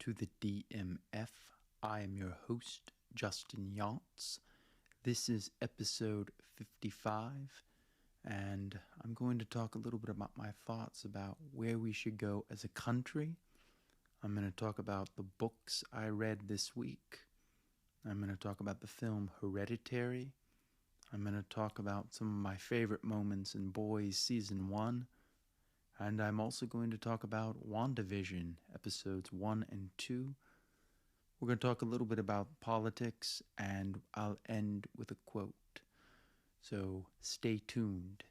to the DMF. I am your host, Justin Yantz. This is episode 55, and I'm going to talk a little bit about my thoughts about where we should go as a country. I'm going to talk about the books I read this week. I'm going to talk about the film Hereditary. I'm going to talk about some of my favorite moments in Boys Season 1. And I'm also going to talk about WandaVision, episodes 1 and 2. We're going to talk a little bit about politics, and I'll end with a quote. So stay tuned.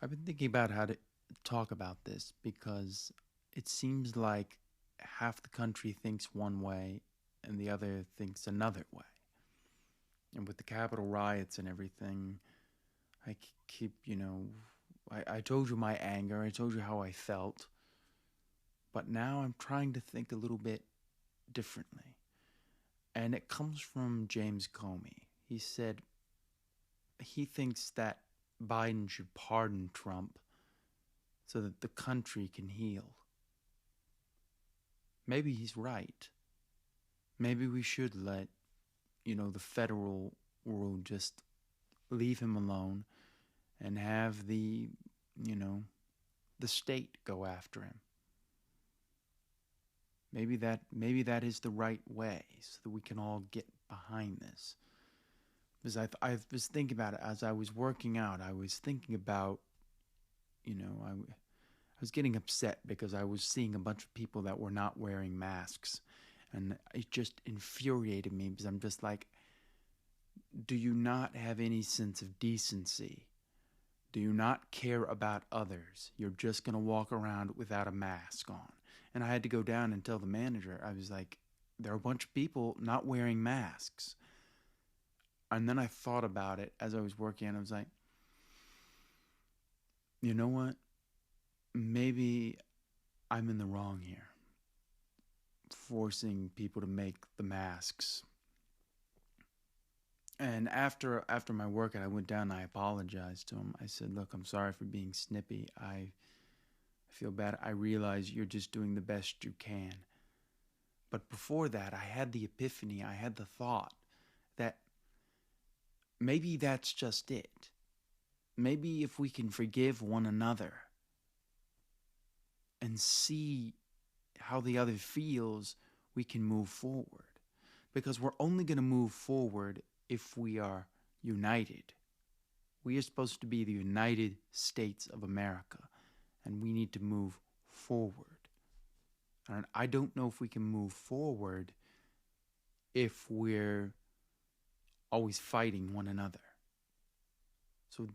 I've been thinking about how to talk about this because it seems like half the country thinks one way and the other thinks another way. And with the Capitol riots and everything, I keep, I told you my anger, I told you how I felt, but now I'm trying to think a little bit differently. And it comes from James Comey. He said he thinks that Biden should pardon Trump so that the country can heal. Maybe he's right. Maybe we should let, the federal world just leave him alone and have the state go after him. Maybe that is the right way so that we can all get behind this. Because I was thinking about it as I was working out. I was thinking about, I was getting upset because I was seeing a bunch of people that were not wearing masks. And it just infuriated me because I'm just like, do you not have any sense of decency? Do you not care about others? You're just going to walk around without a mask on. And I had to go down and tell the manager, I was like, there are a bunch of people not wearing masks. And then I thought about it as I was working, and I was like, you know what? Maybe I'm in the wrong here, forcing people to make the masks. And after my workout, I went down and I apologized to him. I said, look, I'm sorry for being snippy. I feel bad. I realize you're just doing the best you can. But before that, I had the epiphany. I had the thought that maybe that's just it. Maybe if we can forgive one another and see how the other feels, we can move forward. Because we're only going to move forward if we are united. We are supposed to be the United States of America, and we need to move forward. And I don't know if we can move forward if we're always fighting one another. So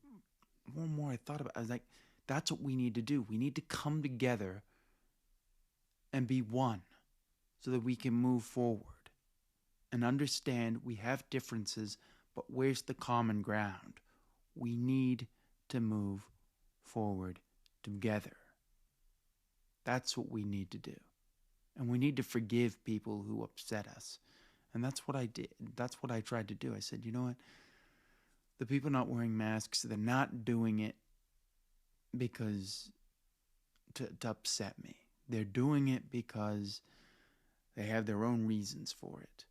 more and more I thought about it, I was like, that's what we need to do. We need to come together and be one so that we can move forward and understand we have differences, but where's the common ground? We need to move forward together. That's what we need to do. And we need to forgive people who upset us. And that's what I did. That's what I tried to do. I said, you know what? The people not wearing masks, they're not doing it because to upset me. They're doing it because they have their own reasons for it.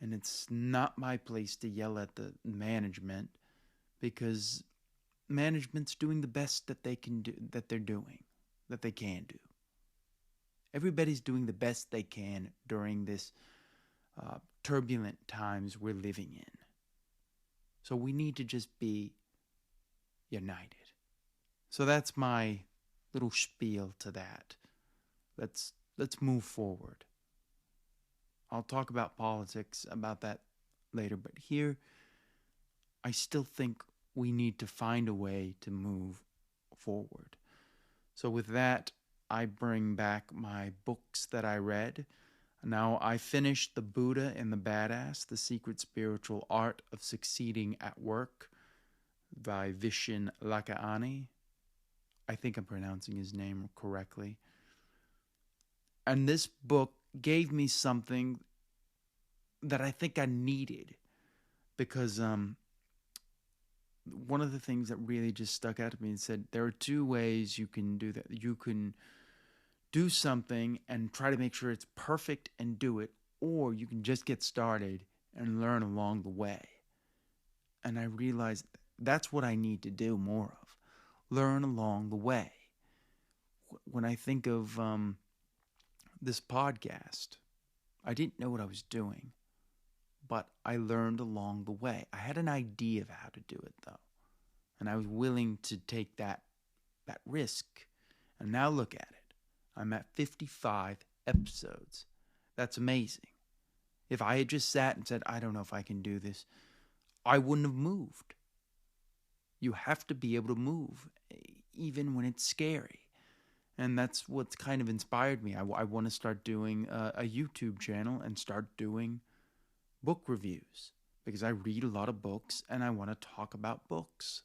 And it's not my place to yell at the management because management's doing the best that they can do, that they can do. Everybody's doing the best they can during this turbulent times we're living in. So we need to just be united. So that's my little spiel to that. Let's move forward. I'll talk about politics, about that later, but here I still think we need to find a way to move forward. So with that, I bring back my books that I read. Now, I finished The Buddha and the Badass, The Secret Spiritual Art of Succeeding at Work by Vishen Lakhiani. I think I'm pronouncing his name correctly. And this book gave me something that I think I needed because one of the things that really just stuck out to me and said there are two ways you can do that. You can do something and try to make sure it's perfect and do it, or you can just get started and learn along the way. And I realized that's what I need to do more of. Learn along the way. When I think of this podcast, I didn't know what I was doing, but I learned along the way. I had an idea of how to do it, though, and I was willing to take that risk. And now look at it. I'm at 55 episodes. That's amazing. If I had just sat and said, I don't know if I can do this, I wouldn't have moved. You have to be able to move, even when it's scary. And that's what's kind of inspired me. I want to start doing a YouTube channel and start doing book reviews, because I read a lot of books and I want to talk about books.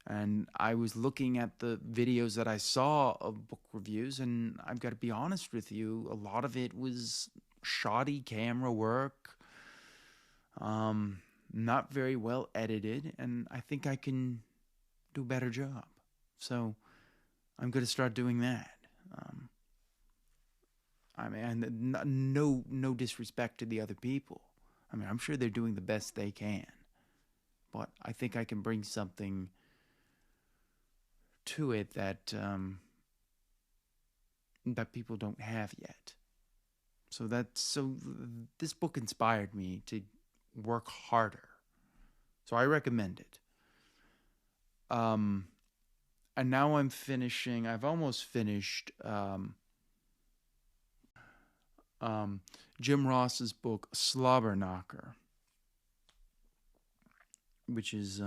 And I was looking at the videos that I saw of book reviews, and I've got to be honest with you, a lot of it was shoddy camera work, not very well edited, and I think I can do a better job. So I'm going to start doing that. I mean, no disrespect to the other people. I mean, I'm sure they're doing the best they can, but I think I can bring something to it that that people don't have yet. So this book inspired me to work harder. So I recommend it. And now I've almost finished Jim Ross's book Slobber Knocker, which is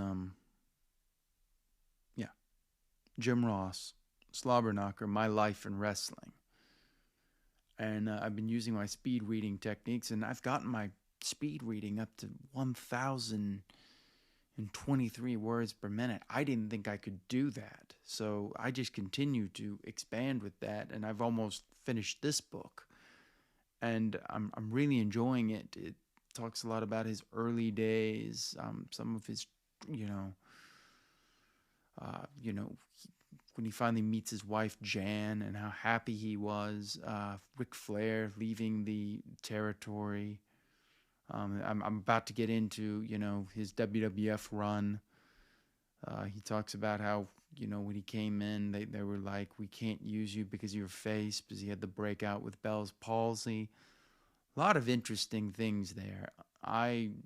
Jim Ross, Slobber Knocker, My Life in Wrestling. And I've been using my speed reading techniques, and I've gotten my speed reading up to 1,023 words per minute. I didn't think I could do that. So I just continue to expand with that, and I've almost finished this book. And I'm really enjoying it. It talks a lot about his early days, some of his, when he finally meets his wife Jan, and how happy he was. Ric Flair leaving the territory. I'm about to get into his WWF run. He talks about how when he came in, they were like, we can't use you because of your face, because he had the breakout with Bell's palsy. A lot of interesting things there. I'm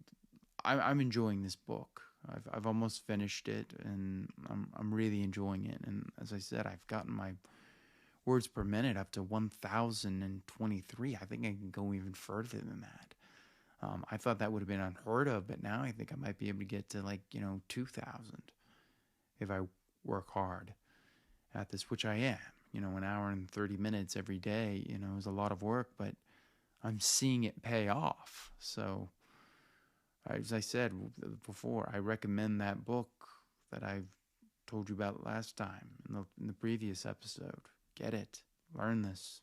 enjoying this book. I've almost finished it, and I'm really enjoying it. And as I said, I've gotten my words per minute up to 1,023. I think I can go even further than that. I thought that would have been unheard of, but now I think I might be able to get to 2,000 if I work hard at this, which I am. An hour and 30 minutes every day, is a lot of work, but I'm seeing it pay off. So, as I said before, I recommend that book that I told you about last time in the previous episode. Get it. Learn this.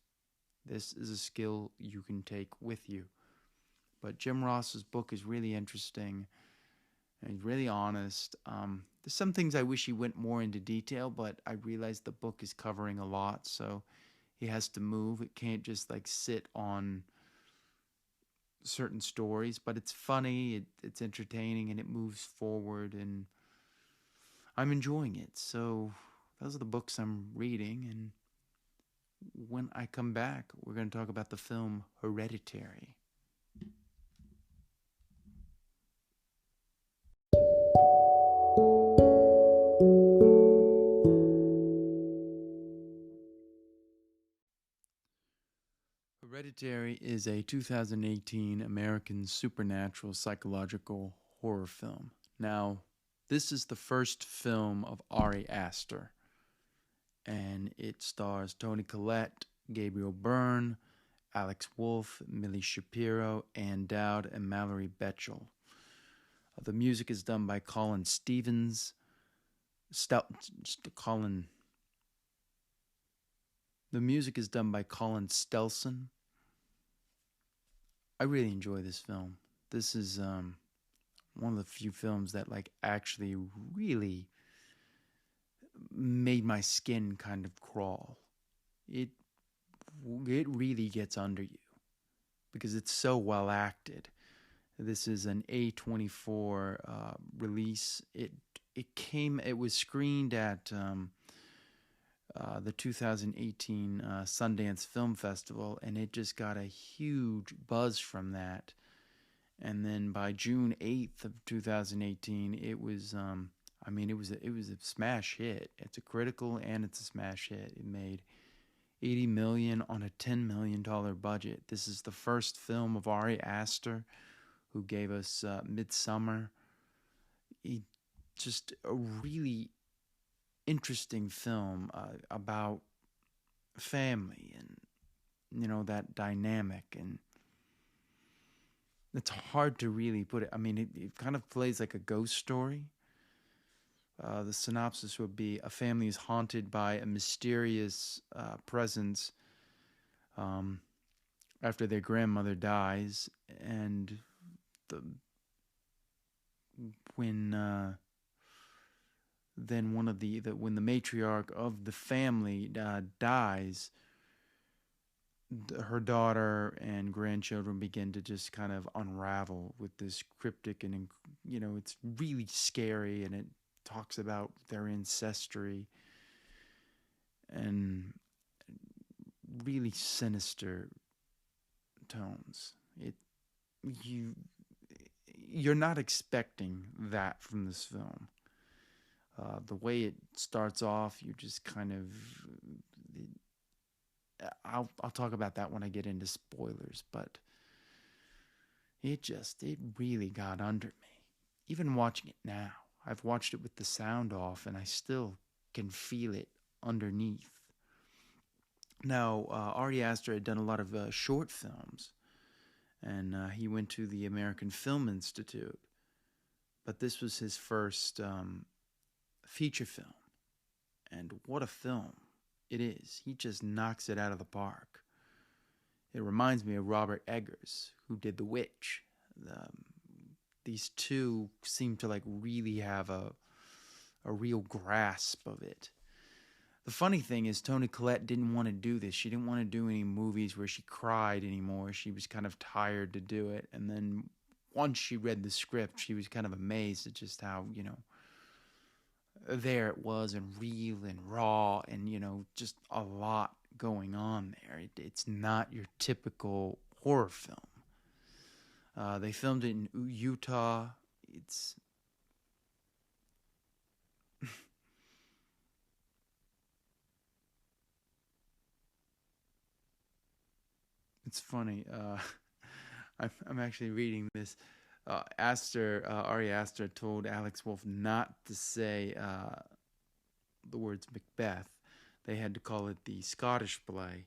This is a skill you can take with you. But Jim Ross's book is really interesting and really honest. There's some things I wish he went more into detail, but I realized the book is covering a lot, so he has to move. It can't just sit on certain stories, but it's funny, it's entertaining, and it moves forward, and I'm enjoying it. So those are the books I'm reading, and when I come back, we're going to talk about the film Hereditary. Hereditary is a 2018 American supernatural psychological horror film. Now, this is the first film of Ari Aster, and it stars Toni Collette, Gabriel Byrne, Alex Wolff, Millie Shapiro, Ann Dowd, and Mallory Betchell. The music is done by Colin Stevens. The music is done by Colin Stelson. I really enjoy this film. This is one of the few films that like actually really made my skin kind of crawl. It it really gets under you because it's so well acted. This is an A24 release. It was screened at the 2018 Sundance Film Festival, and it just got a huge buzz from that. And then by June 8th of 2018, it was it was a smash hit. It's a critical and it's a smash hit. It made 80 million on a $10 million budget. This is the first film of Ari Aster, who gave us Midsummer. Just a really interesting film about family and that dynamic, and it's hard to really put it. I mean, it kind of plays like a ghost story. The synopsis would be: a family is haunted by a mysterious presence after their grandmother dies, and when the matriarch of the family dies, her daughter and grandchildren begin to just kind of unravel with this cryptic and it's really scary, and it talks about their ancestry and really sinister tones. You're not expecting that from this film. The way it starts off, you just kind of... I'll talk about that when I get into spoilers, but it really got under me. Even watching it now, I've watched it with the sound off, and I still can feel it underneath. Now, Ari Aster had done a lot of short films, and he went to the American Film Institute, but this was his first feature film, and what a film it is. He just knocks it out of the park. It reminds me of Robert Eggers, who did The Witch. These two seem to like really have a real grasp of it. The funny thing is, Toni Collette didn't want to do this. She didn't want to do any movies where she cried anymore. She was kind of tired to do it. And then once she read the script, she was kind of amazed at just how, there it was, and real and raw, and just a lot going on there. It's not your typical horror film. They filmed it in Utah. It's it's funny. I'm actually reading this. Ari Aster told Alex Wolff not to say the words Macbeth. They had to call it the Scottish play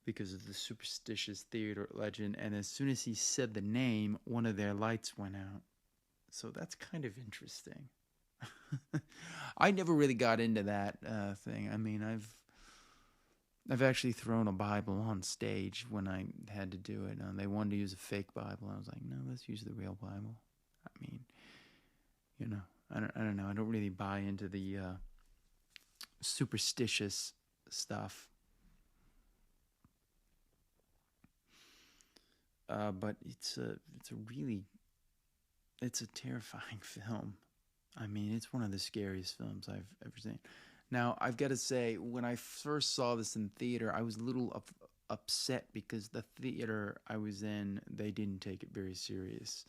because of the superstitious theater legend. And as soon as he said the name, one of their lights went out. So that's kind of interesting. I never really got into that thing. I mean, I've actually thrown a Bible on stage when I had to do it. They wanted to use a fake Bible. I was like, no, let's use the real Bible. I mean, I don't know. I don't really buy into the superstitious stuff. But it's a terrifying film. I mean, it's one of the scariest films I've ever seen. Now, I've got to say, when I first saw this in theater, I was a little upset because the theater I was in, they didn't take it very serious.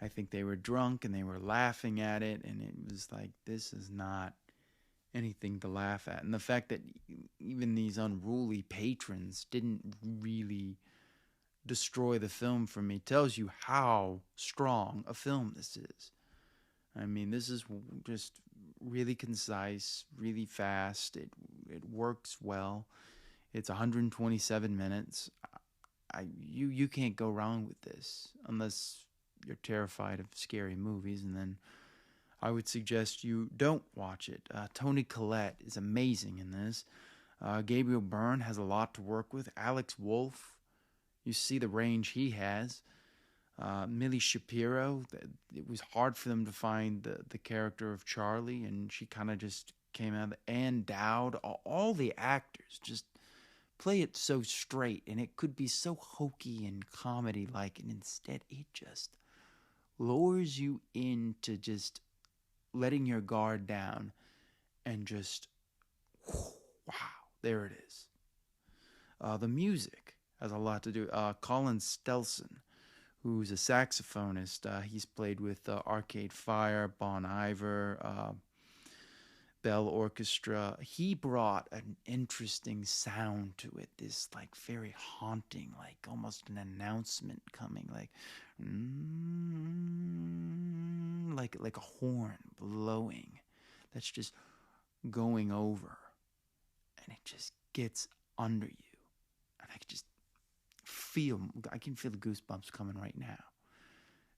I think they were drunk and they were laughing at it, and it was like, this is not anything to laugh at. And the fact that even these unruly patrons didn't really destroy the film for me tells you how strong a film this is. I mean, this is just really concise, really fast. It works well. It's 127 minutes. You can't go wrong with this unless you're terrified of scary movies, and then I would suggest you don't watch it. Toni Collette is amazing in this. Gabriel Byrne has a lot to work with. Alex Wolff, you see the range he has. Millie Shapiro. It was hard for them to find the character of Charlie, and she kind of just came out. Ann Dowd, all the actors just play it so straight, and it could be so hokey and comedy like, and instead it just lures you into just letting your guard down and just wow, there it is. The music has a lot to do. Colin Stelson, who's a saxophonist, he's played with Arcade Fire, Bon Iver, Bell Orchestra. He brought an interesting sound to it, this like very haunting, like almost an announcement coming, like a horn blowing that's just going over, and it just gets under you, and I can feel the goosebumps coming right now.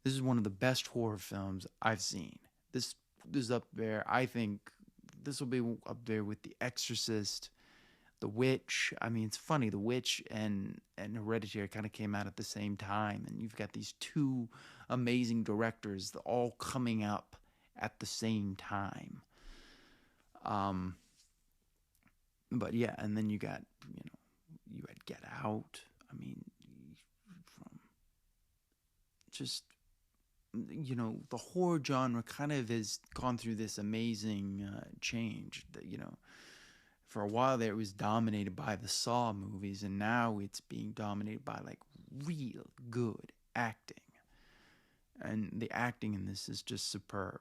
This is one of the best horror films I've seen. This is up there. I think this will be up there with The Exorcist, The Witch. I mean, it's funny, The Witch and Hereditary kind of came out at the same time, and you've got these two amazing directors all coming up at the same time. But yeah, and then you had Get Out. I mean, from just, the horror genre kind of has gone through this amazing change. That, for a while there it was dominated by the Saw movies, and now it's being dominated by like real good acting. And the acting in this is just superb.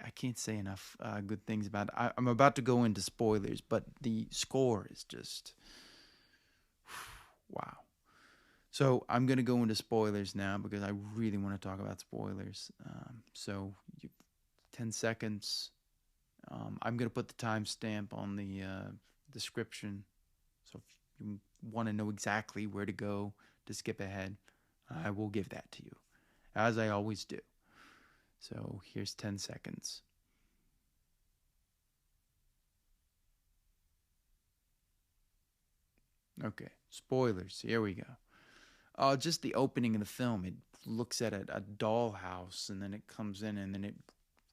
I can't say enough good things about it. I'm about to go into spoilers, but the score is just wow. So I'm going to go into spoilers now because I really want to talk about spoilers. 10 seconds. I'm going to put the timestamp on the description. So if you want to know exactly where to go to skip ahead, I will give that to you, as I always do. So here's 10 seconds. Okay, spoilers. Here we go. Just the opening of the film. It looks at a dollhouse, and then it comes in, and then it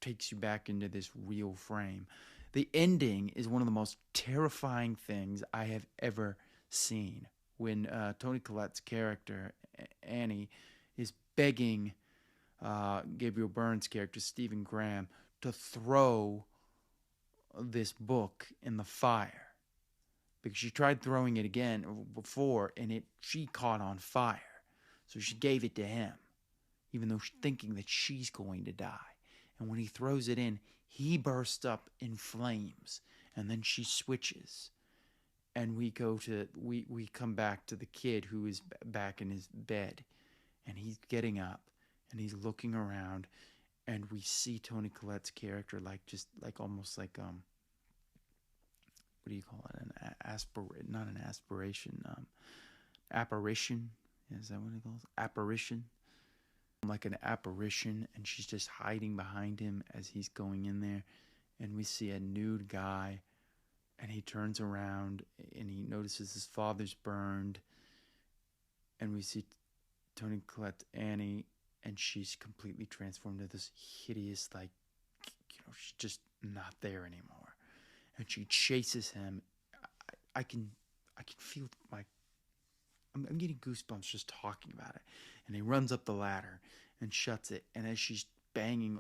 takes you back into this real frame. The ending is one of the most terrifying things I have ever seen. When Toni Collette's character, Annie, is begging Gabriel Byrne's character, Stephen Graham, to throw this book in the fire. Because she tried throwing it again before, and she caught on fire. So she gave it to him, even though she's thinking that she's going to die. And when he throws it in, he bursts up in flames, and then she switches. And we come back to the kid who is back in his bed, and he's getting up, and he's looking around, and we see Toni Collette's character almost like what do you call it? Not an aspiration. Apparition. Is that what it calls? Apparition. Like an apparition, and she's just hiding behind him as he's going in there, and we see a nude guy, and he turns around and he notices his father's burned, and we see Toni Collette, Annie, and she's completely transformed into this hideous, she's just not there anymore, and she chases him. I can feel I'm getting goosebumps just talking about it. And he runs up the ladder and shuts it. And as she's banging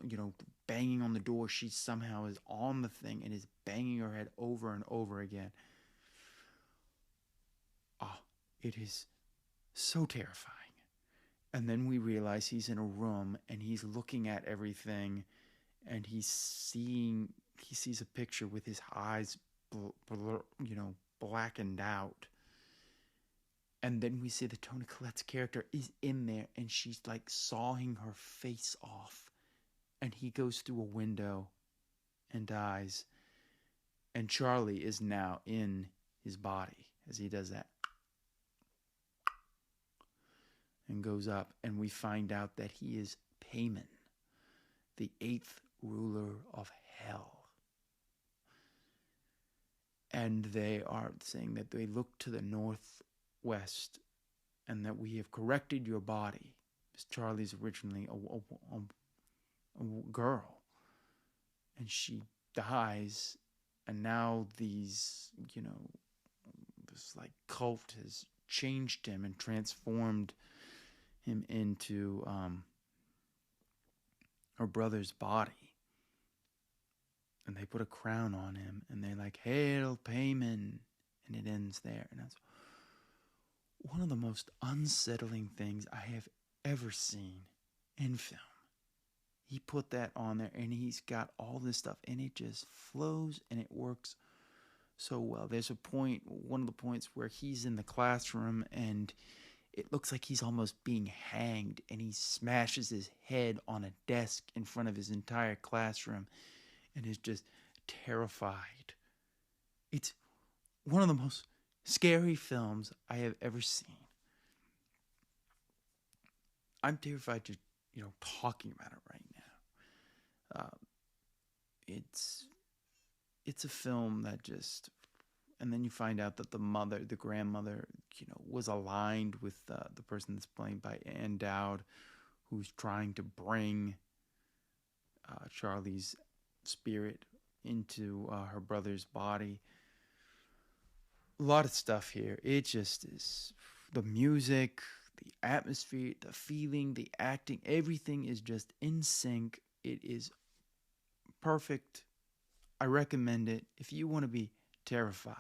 on the door, she somehow is on the thing and is banging her head over and over again. Oh, it is so terrifying. And then we realize he's in a room and he's looking at everything, and he sees a picture with his eyes, blackened out. And then we see that Toni Collette's character is in there, and she's like sawing her face off. And he goes through a window and dies. And Charlie is now in his body as he does that. And goes up, and we find out that he is Payman, the 8th ruler of hell. And they are saying that they look to the northwest, and that we have corrected your body Charlie's originally a girl, and she dies, and now these, this like cult has changed him and transformed him into her brother's body. And they put a crown on him, and they're like, "Hail, Payman," and it ends there. And that's one of the most unsettling things I have ever seen in film. He put that on there, and he's got all this stuff, and it just flows, and it works so well. There's a point, one of the points where he's in the classroom, and it looks like he's almost being hanged, and he smashes his head on a desk in front of his entire classroom, and is just terrified. It's one of the most scary films I have ever seen. I'm terrified just, talking about it right now. It's a film that just, and then you find out that the grandmother, was aligned with the person that's played by Ann Dowd, who's trying to bring Charlie's spirit into her brother's body. A lot of stuff here. It just is, the music, the atmosphere, the feeling, the acting, everything is just in sync. It is perfect. I recommend it. If you want to be terrified,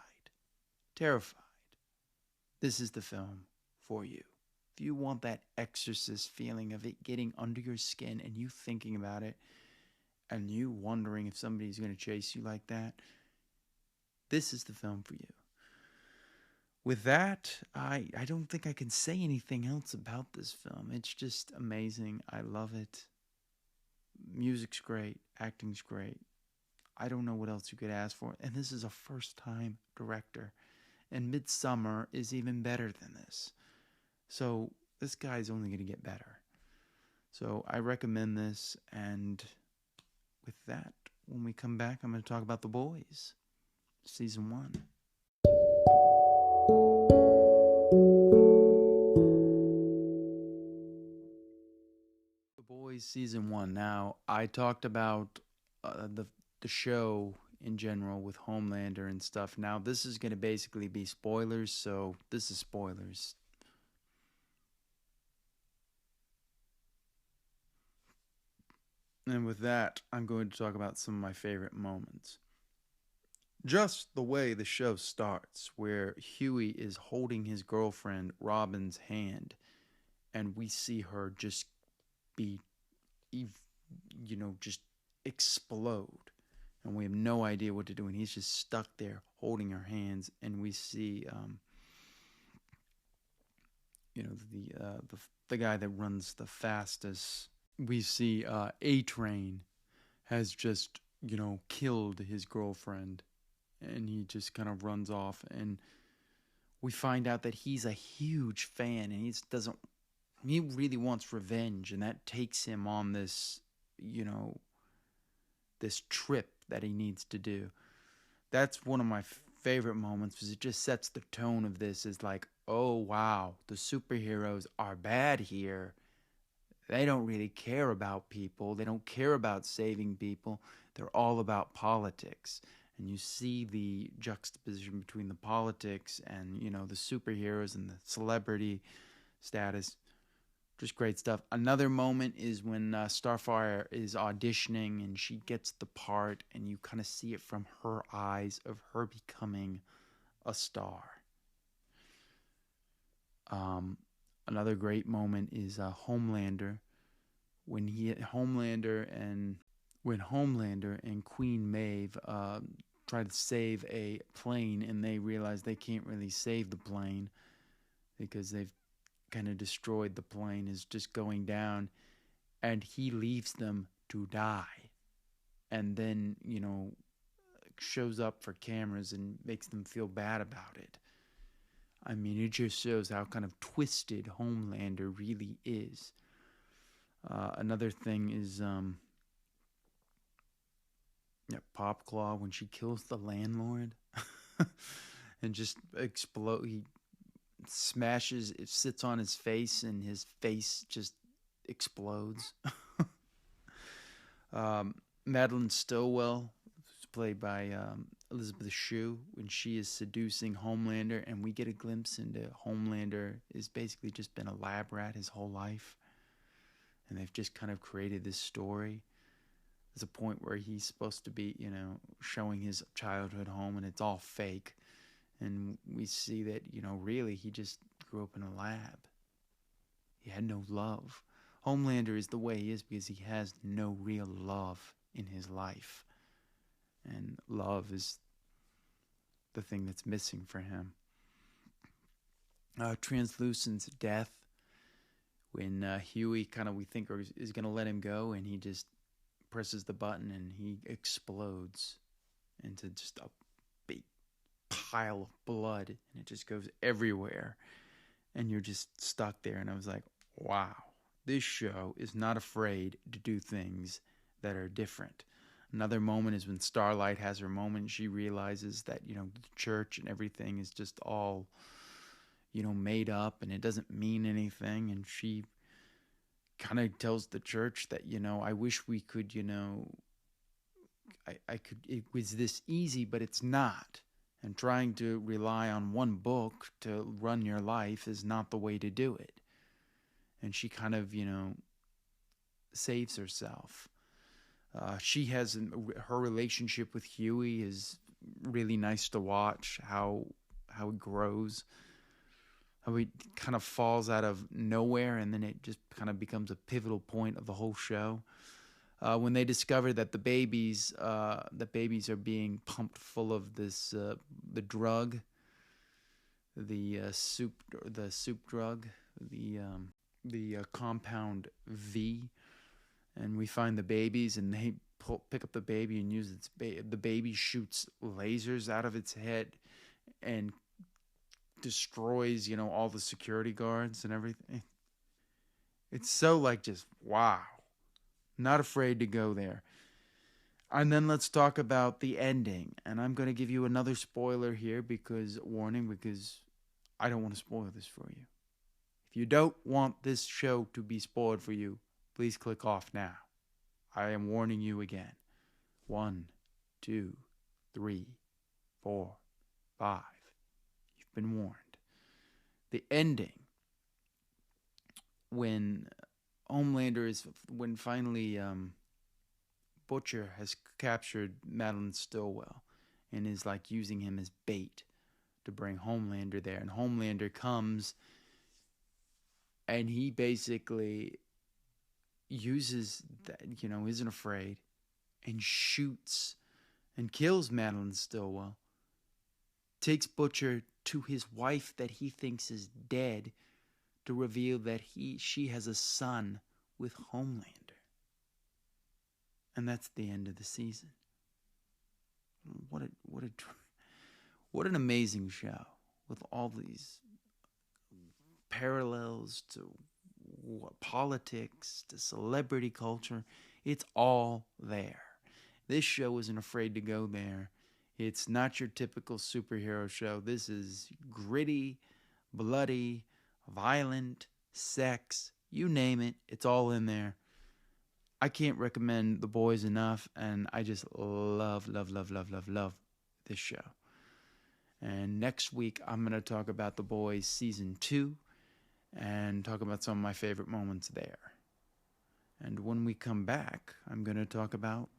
this is the film for you. If you want that Exorcist feeling of it getting under your skin and you thinking about it and you wondering if somebody's going to chase you like that, this is the film for you. With that, I don't think I can say anything else about this film. It's just amazing. I love it. Music's great. Acting's great. I don't know what else you could ask for. And this is a first-time director. And Midsommar is even better than this. So this guy's only going to get better. So I recommend this. And with that, when we come back, I'm going to talk about The Boys, Season 1. The Boys, Season 1. Now, I talked about the show in general with Homelander and stuff. Now, this is going to basically be spoilers, so this is spoilers. And with that, I'm going to talk about some of my favorite moments. Just the way the show starts, where Huey is holding his girlfriend Robin's hand, and we see her just be, just explode. And we have no idea what to do, and he's just stuck there holding her hands, and we see, the guy that runs the fastest. We see A-Train has just, killed his girlfriend, and he just kind of runs off, and we find out that he's a huge fan, and he really wants revenge, and that takes him on this, this trip that he needs to do. That's one of my favorite moments, because it just sets the tone of this as like, oh wow, the superheroes are bad here. They don't really care about people. They don't care about saving people. They're all about politics. And you see the juxtaposition between the politics and, the superheroes and the celebrity status. Just great stuff. Another moment is when Starfire is auditioning and she gets the part, and you kind of see it from her eyes of her becoming a star. Another great moment is Homelander. When Homelander and Queen Maeve try to save a plane, and they realize they can't really save the plane because they've kind of destroyed the plane, is just going down, and he leaves them to die, and then shows up for cameras and makes them feel bad about it. I mean, it just shows how kind of twisted Homelander really is. Another thing is Popclaw, when she kills the landlord and just he smashes, it sits on his face, and his face just explodes. Madeline Stillwell, played by Elizabeth Shue, when she is seducing Homelander, and we get a glimpse into Homelander is basically just been a lab rat his whole life, and they've just kind of created this story. There's a point where he's supposed to be, showing his childhood home, and it's all fake, and we see that, really he just grew up in a lab. He had no love. Homelander is the way he is because he has no real love in his life. And love is the thing that's missing for him. Translucent's death, when Huey we think is going to let him go, and he just presses the button and he explodes into just a big pile of blood, and it just goes everywhere. And you're just stuck there. And I was like, wow, this show is not afraid to do things that are different. Another moment is when Starlight has her moment. She realizes that, the church and everything is just all, made up, and it doesn't mean anything. And she kind of tells the church that, I wish we could, I could, it was this easy, but it's not. And trying to rely on one book to run your life is not the way to do it. And she kind of, saves herself. She has her relationship with Huey is really nice to watch. How it grows, how he kind of falls out of nowhere, and then it just kind of becomes a pivotal point of the whole show. When they discover that the babies are being pumped full of this the drug, the soup drug, the compound V. And we find the babies, and they pick up the baby and use the baby shoots lasers out of its head and destroys, all the security guards and everything. It's so just, wow. Not afraid to go there. And then let's talk about the ending. And I'm going to give you another spoiler here because I don't want to spoil this for you. If you don't want this show to be spoiled for you, please click off now. I am warning you again. 1, 2, 3, 4, 5. You've been warned. The ending, when finally Butcher has captured Madeline Stillwell and is using him as bait to bring Homelander there. And Homelander comes, and he basically uses that, isn't afraid, and shoots and kills Madeline Stillwell, takes Butcher to his wife that he thinks is dead to reveal that she has a son with Homelander. And that's the end of the season. What an amazing show with all these parallels to politics, to celebrity culture. It's all there. This show isn't afraid to go there. It's not your typical superhero show. This is gritty, bloody, violent, sex, you name it. It's all in there. I can't recommend The Boys enough, and I just love this show. And next week, I'm going to talk about The Boys Season 2 and talk about some of my favorite moments there. And when we come back, I'm going to talk about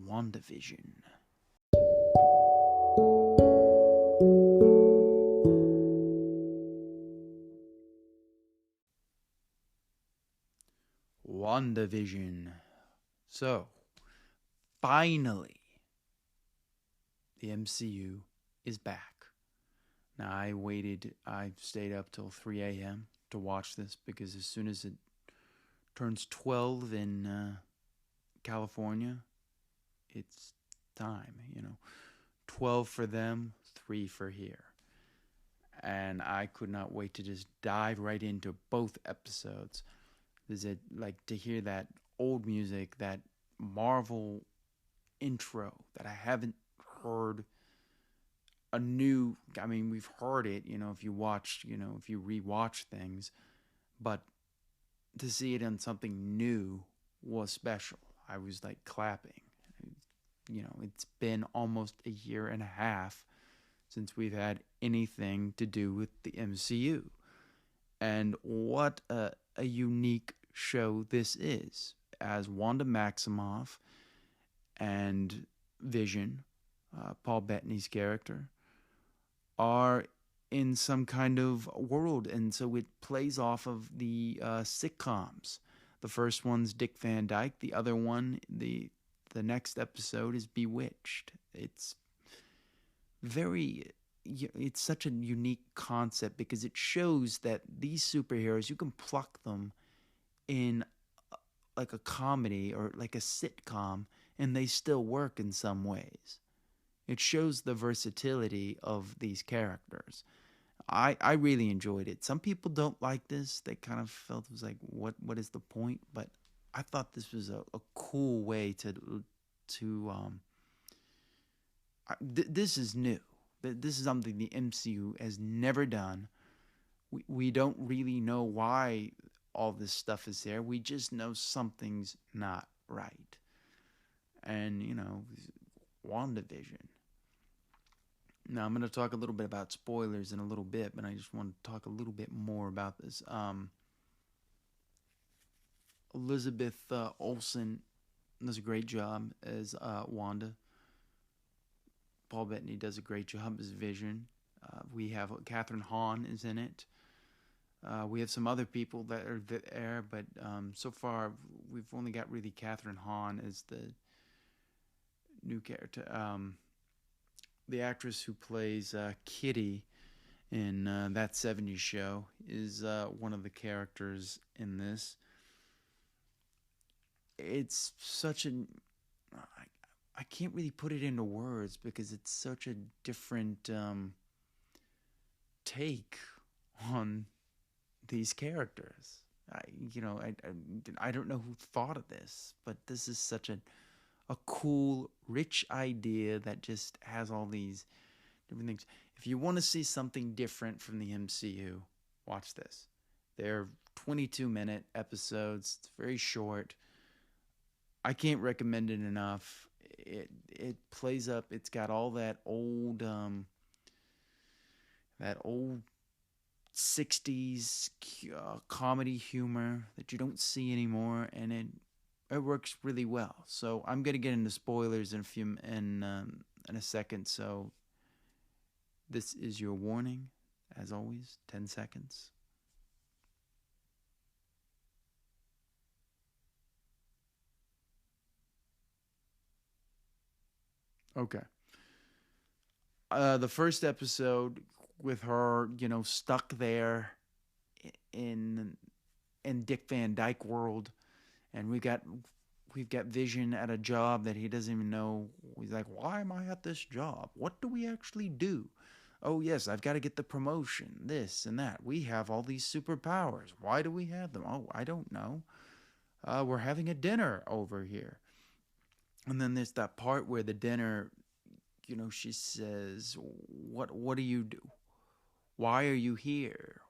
WandaVision. WandaVision. So, finally, the MCU is back. Now, I stayed up till 3 a.m. to watch this because as soon as it turns 12 in California, it's time, 12 for them, 3 for here. And I could not wait to just dive right into both episodes. Is it to hear that old music, that Marvel intro that I haven't heard we've heard it, if you watch, if you rewatch things, but to see it on something new was special. I was like clapping. You know, it's been almost a year and a half since we've had anything to do with the MCU. And what a unique show this is. As Wanda Maximoff and Vision, Paul Bettany's character, are in some kind of world. And so it plays off of the sitcoms. The first one's Dick Van Dyke. The other one, the next episode, is Bewitched. It's very, it's such a unique concept because it shows that these superheroes, you can pluck them in like a comedy or like a sitcom and they still work in some ways. It shows the versatility of these characters. I really enjoyed it. Some people don't like this. They kind of felt it was like, what is the point? But I thought this was a cool way this is new. This is something the MCU has never done. We don't really know why all this stuff is there. We just know something's not right. And, you know, WandaVision. Now, I'm going to talk a little bit about spoilers in a little bit, but I just want to talk a little bit more about this. Elizabeth Olsen does a great job as Wanda. Paul Bettany does a great job as Vision. We have Catherine Hahn is in it. We have some other people that are there, but so far we've only got really Catherine Hahn as the new character. The actress who plays Kitty in That 70s Show is one of the characters in this. It's such an... I can't really put it into words because it's such a different take on these characters. I don't know who thought of this, but this is such a cool, rich idea that just has all these different things. If you want to see something different from the MCU, watch this. They're 22-minute episodes. It's very short. I can't recommend it enough. It plays up. It's got all that old 60s comedy humor that you don't see anymore, and it works really well. So I'm gonna get into spoilers in a second. So this is your warning, as always. 10 seconds. Okay. The first episode with her, stuck there in Dick Van Dyke world, and we've got Vision at a job that he doesn't even know. He's like, why am I at this job? What do we actually do? Oh yes, I've got to get the promotion, this and that. We have all these superpowers. Why do we have them? Oh, I don't know. We're having a dinner over here. And then there's that part where the dinner, she says, what do you do? Why are you here?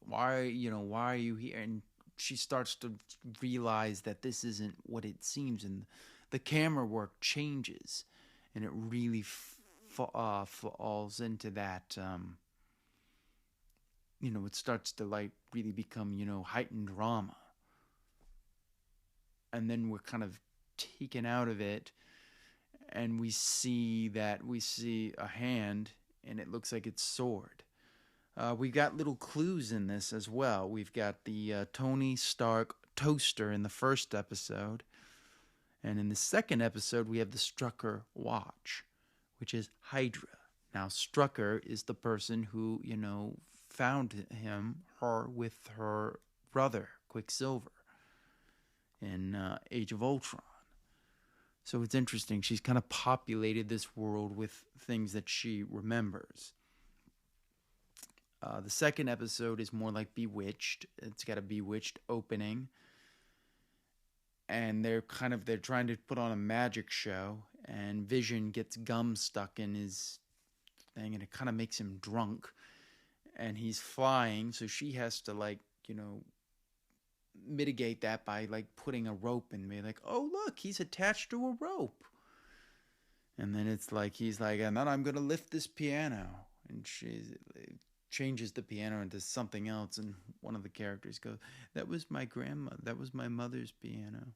Why are you here? And she starts to realize that this isn't what it seems, and the camera work changes, and it really falls into that. It starts to like really become heightened drama, and then we're kind of taken out of it, and we see a hand, and it looks like it's sword. We got little clues in this as well. We've got the Tony Stark toaster in the first episode. And in the second episode, we have the Strucker watch, which is Hydra. Now, Strucker is the person who, found her with her brother, Quicksilver, in Age of Ultron. So it's interesting. She's kind of populated this world with things that she remembers. The second episode is more like Bewitched. It's got a Bewitched opening. And they're trying to put on a magic show. And Vision gets gum stuck in his thing, and it kind of makes him drunk. And he's flying, so she has to mitigate that by like putting a rope in me, like, oh look, he's attached to a rope. And then it's like he's like, and then I'm gonna lift this piano, and she changes the piano into something else, and one of the characters goes, that was my mother's piano.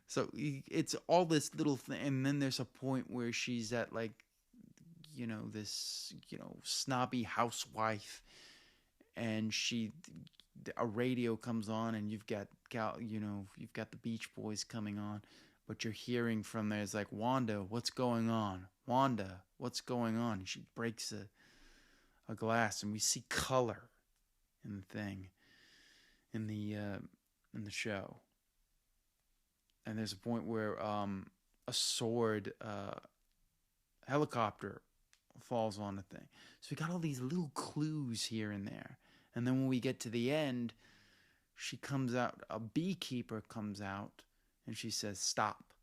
So it's all this little thing, and then there's a point where she's at like, this snobby housewife, and a radio comes on, and you've got the Beach Boys coming on, but you're hearing from there, it's like, Wanda, what's going on? Wanda, what's going on? And she breaks a glass, and we see color in the thing, in the show. And there's a point where a sword helicopter falls on the thing. So we got all these little clues here and there. And then when we get to the end, she comes out, a beekeeper comes out, and she says, stop.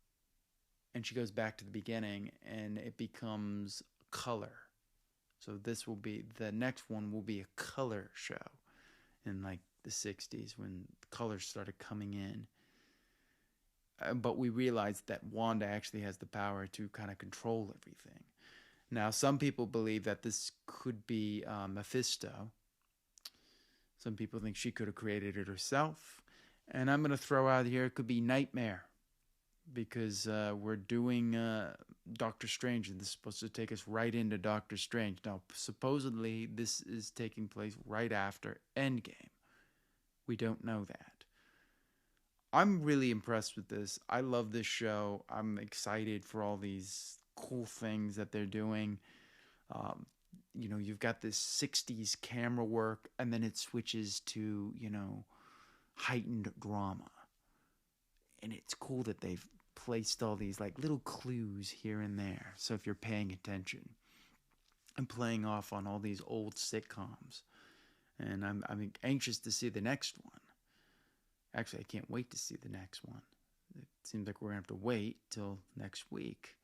And she goes back to the beginning, and it becomes color. So the next one will be a color show in like the 60s when colors started coming in. But we realized that Wanda actually has the power to kind of control everything. Now, some people believe that this could be Mephisto. Some people think she could have created it herself. And I'm going to throw out here, it could be Nightmare. Because we're doing Doctor Strange, and this is supposed to take us right into Doctor Strange. Now, supposedly, this is taking place right after Endgame. We don't know that. I'm really impressed with this. I love this show. I'm excited for all these cool things that they're doing. You've got this 60s camera work, and then it switches to, heightened drama. And it's cool that they've placed all these like little clues here and there. So if you're paying attention, and playing off on all these old sitcoms. And I'm anxious to see the next one. Actually, I can't wait to see the next one. It seems like we're going to have to wait till next week,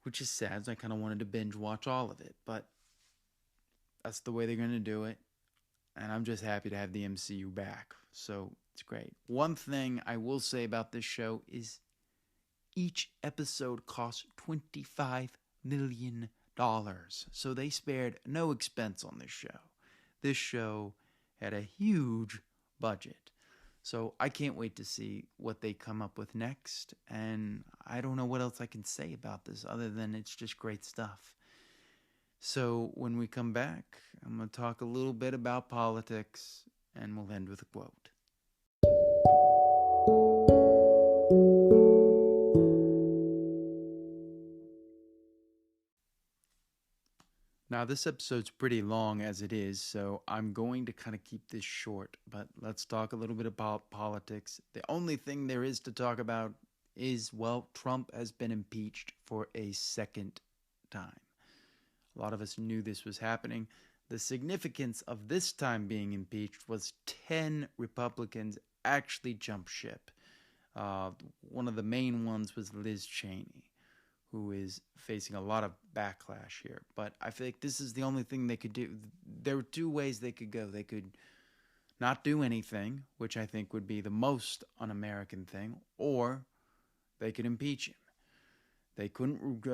which is sad. So I kind of wanted to binge watch all of it, but that's the way they're going to do it. And I'm just happy to have the MCU back. So it's great. One thing I will say about this show is each episode costs $25 million. So they spared no expense on this show. This show had a huge budget. So I can't wait to see what they come up with next. And I don't know what else I can say about this other than it's just great stuff. So when we come back, I'm going to talk a little bit about politics, and we'll end with a quote. Now, this episode's pretty long as it is, so I'm going to kind of keep this short, but let's talk a little bit about politics. The only thing there is to talk about is, well, Trump has been impeached for a second time. A lot of us knew this was happening. The significance of this time being impeached was 10 Republicans actually jumped ship. One of the main ones was Liz Cheney, who is facing a lot of backlash here. But I feel like this is the only thing they could do. There were two ways they could go. They could not do anything, which I think would be the most un-American thing, or they could impeach him. They couldn't,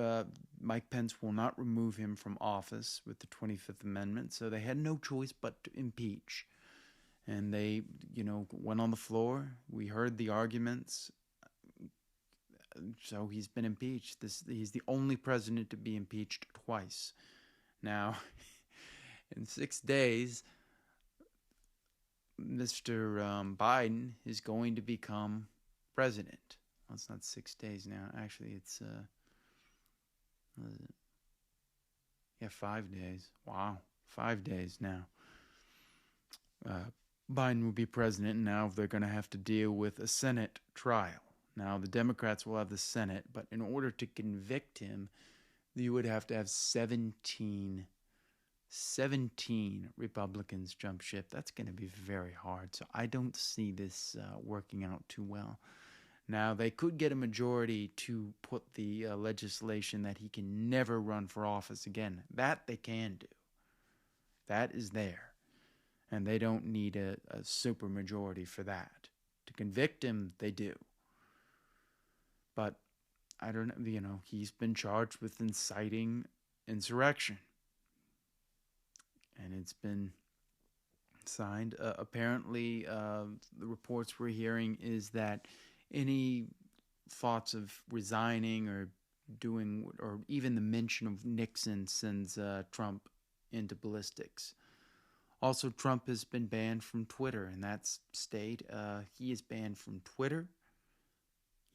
Mike Pence will not remove him from office with the 25th Amendment, so they had no choice but to impeach. And they, went on the floor. We heard the arguments. So he's been impeached. He's the only president to be impeached twice. Now, in 6 days, Mr. Biden is going to become president. Well, it's not 6 days now. Actually, it's 5 days. Wow, 5 days now. Biden will be president, and now they're going to have to deal with a Senate trial. Now, the Democrats will have the Senate, but in order to convict him, you would have to have 17 Republicans jump ship. That's going to be very hard, so I don't see this working out too well. Now, they could get a majority to put the legislation that he can never run for office again. That they can do. That is there. And they don't need a super majority for that. To convict him, they do. But I don't know, he's been charged with inciting insurrection. And it's been signed. Apparently, the reports we're hearing is that any thoughts of resigning or doing, or even the mention of Nixon sends Trump into ballistics. Also, Trump has been banned from Twitter, and that's stayed. He is banned from Twitter,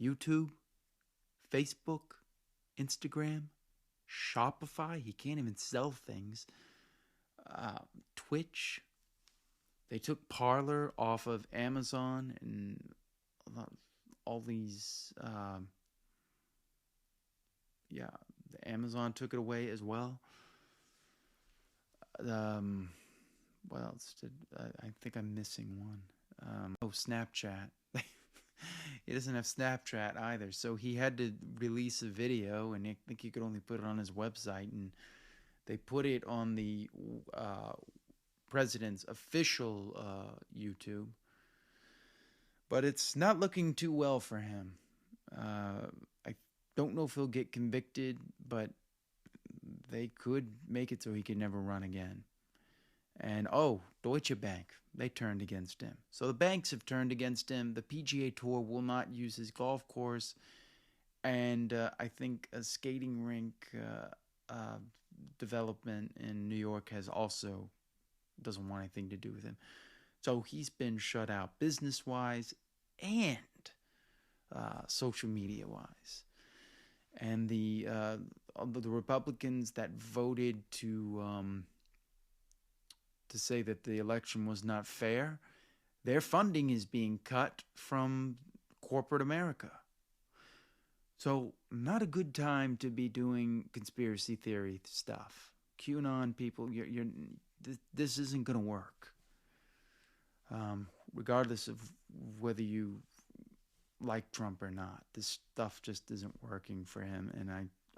YouTube, Facebook, Instagram, Shopify. He can't even sell things. Twitch. They took Parler off of Amazon, and all these. Amazon took it away as well. What else did I think I'm missing one? Snapchat. He doesn't have Snapchat either, so he had to release a video, and I think he could only put it on his website, and they put it on the president's official YouTube, but it's not looking too well for him. I don't know if he'll get convicted, but they could make it so he could never run again. And Deutsche Bank, they turned against him. So the banks have turned against him. The PGA Tour will not use his golf course. And I think a skating rink development in New York doesn't want anything to do with him. So he's been shut out business-wise and social media-wise. And the Republicans that voted to say that the election was not fair, their funding is being cut from corporate America. So not a good time to be doing conspiracy theory stuff. QAnon people, this isn't going to work. Regardless of whether you like Trump or not, this stuff just isn't working for him, and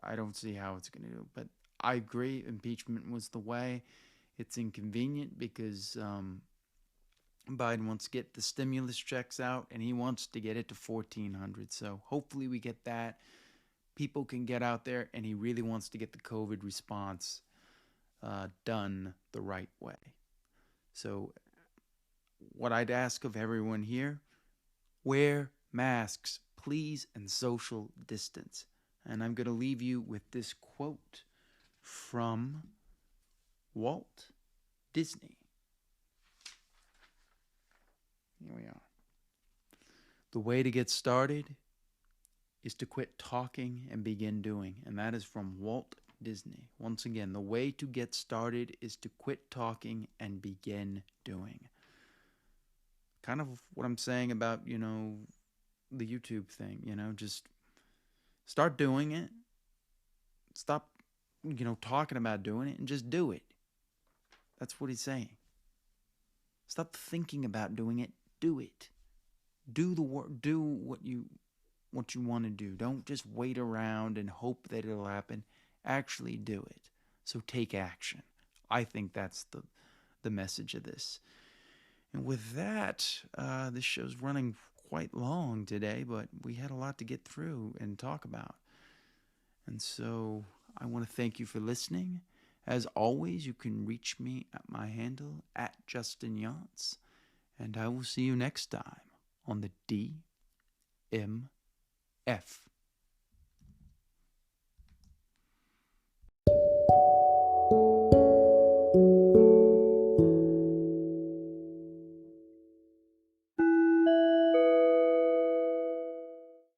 I don't see how it's going to do. But I agree, impeachment was the way. It's inconvenient because Biden wants to get the stimulus checks out, and he wants to get it to $1,400. So hopefully we get that. People can get out there, and he really wants to get the COVID response done the right way. So what I'd ask of everyone here, wear masks, please, and social distance. And I'm going to leave you with this quote from Walt Disney. Here we are. The way to get started is to quit talking and begin doing. And that is from Walt Disney. Once again, the way to get started is to quit talking and begin doing. Kind of what I'm saying about, the YouTube thing, just start doing it. Stop, talking about doing it and just do it. That's what he's saying. Stop thinking about doing it. Do it. Do the work. Do what you want to do. Don't just wait around and hope that it'll happen. Actually do it. So take action. I think that's the message of this. And with that, this show's running quite long today, but we had a lot to get through and talk about. And so I want to thank you for listening. As always, you can reach me at my handle, @JustinYachts. And I will see you next time on the DMF.